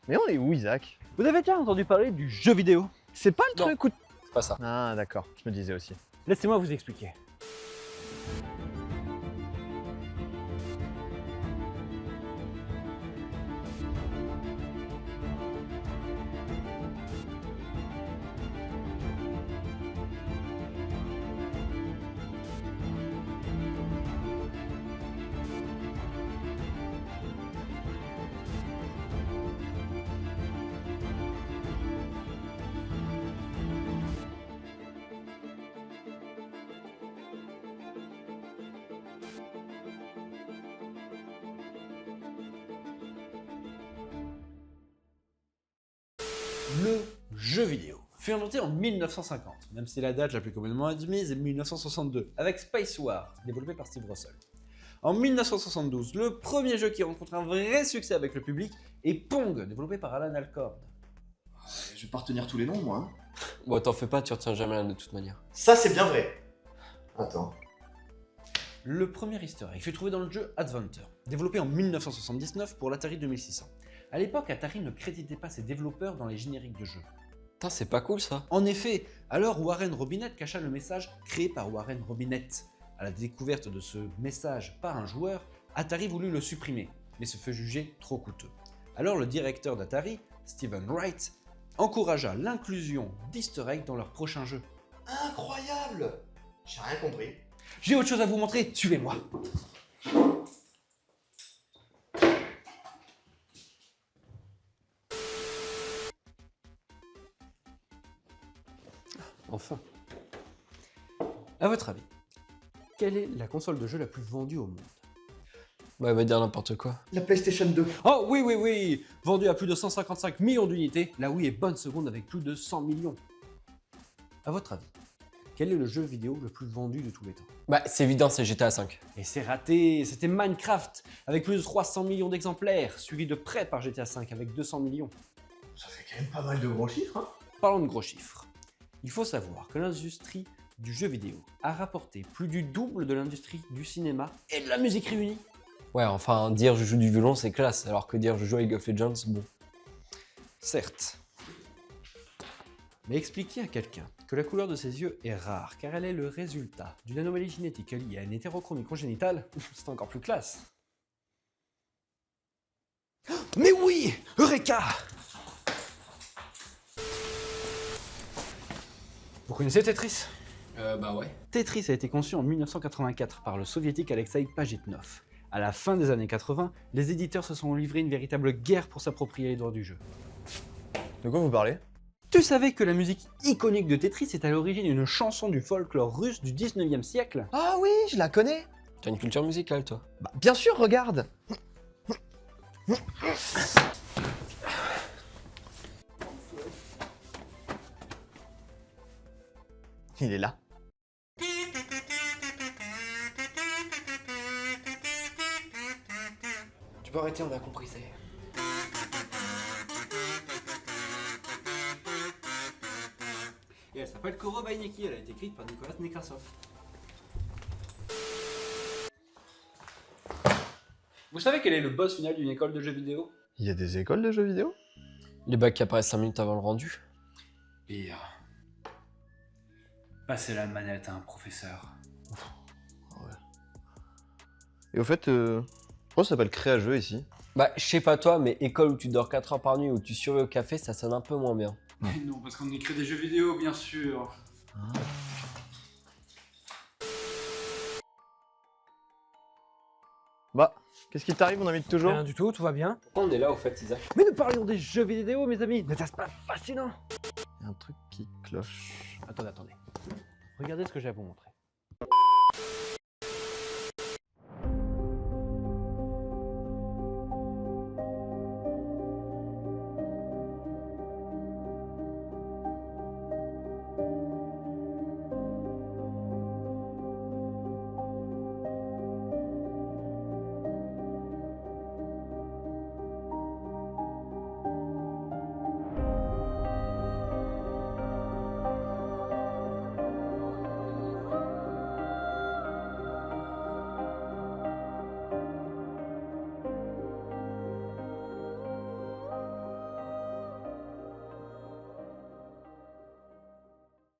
Mais on est où, Isaac? Vous avez déjà entendu parler du jeu vidéo? C'est pas le Non. truc où... C'est pas ça. Ah d'accord, je me disais aussi. Laissez-moi vous expliquer. Le jeu vidéo fut inventé en 1950, même si la date la plus communément admise est 1962, avec Space Wars, développé par Steve Russell. En 1972, le premier jeu qui rencontre un vrai succès avec le public est Pong, développé par Alan Alcord. Je vais pas retenir tous les noms, moi. Hein. Bon, t'en fais pas, tu retiens jamais rien de toute manière. Ça, c'est bien vrai. Attends. Le premier easter egg fut trouvé dans le jeu Adventure, développé en 1979 pour l'Atari 2600. À l'époque, Atari ne créditait pas ses développeurs dans les génériques de jeux. Putain, c'est pas cool ça. En effet, alors Warren Robinett cacha le message créé par Warren Robinett. À la découverte de ce message par un joueur, Atari voulut le supprimer, mais se fut jugé trop coûteux. Alors le directeur d'Atari, Stephen Wright, encouragea l'inclusion d'easter eggs dans leur prochain jeu. Incroyable. J'ai rien compris. J'ai autre chose à vous montrer, suivez-moi. Enfin. À votre avis, quelle est la console de jeu la plus vendue au monde? Bah, elle va dire n'importe quoi. La PlayStation 2. Oh oui, oui, oui! Vendue à plus de 155 millions d'unités, la Wii est bonne seconde avec plus de 100 millions. À votre avis, quel est le jeu vidéo le plus vendu de tous les temps? Bah, c'est évident, c'est GTA V. Et c'est raté, c'était Minecraft, avec plus de 300 millions d'exemplaires, suivi de près par GTA V avec 200 millions. Ça fait quand même pas mal de gros chiffres, hein. Parlons de gros chiffres. Il faut savoir que l'industrie du jeu vidéo a rapporté plus du double de l'industrie du cinéma et de la musique réunie. Ouais, enfin, dire je joue du violon, c'est classe, alors que dire je joue à League of Legends, bon. Certes. Mais expliquer à quelqu'un que la couleur de ses yeux est rare car elle est le résultat d'une anomalie génétique liée à une hétérochromie congénitale, c'est encore plus classe. Mais oui! Eureka! Vous connaissez Tetris? Bah ouais. Tetris a été conçu en 1984 par le soviétique Alexei Pajitnov. À la fin des années 80, les éditeurs se sont livrés une véritable guerre pour s'approprier les droits du jeu. De quoi vous parlez? Tu savais que la musique iconique de Tetris est à l'origine d'une chanson du folklore russe du 19e siècle? Ah oui, je la connais. T'as une culture musicale, toi. Bah, bien sûr, regarde. Il est là. Tu peux arrêter, on a compris, ça y est. Et elle s'appelle Koro Baineki, elle a été écrite par Nicolas Nekrasov. Vous savez quel est le boss final d'une école de jeux vidéo? Il y a des écoles de jeux vidéo? Les bacs qui apparaissent 5 minutes avant le rendu. Pire. Passer la manette à un professeur. Et au fait, pourquoi ça s'appelle créa-jeu ici? Bah, je sais pas toi, mais école où tu dors 4 heures par nuit, où tu surveilles au café, ça sonne un peu moins bien. Mais non, parce qu'on écrit des jeux vidéo, bien sûr. Bah, qu'est-ce qui t'arrive mon ami de toujours? Rien du tout, tout va bien. Pourquoi on est là, au fait, Isaac? Mais nous parlions des jeux vidéo, mes amis. N'était-ce pas fascinant? Il y a un truc qui cloche. Attendez. Regardez ce que j'ai à vous montrer.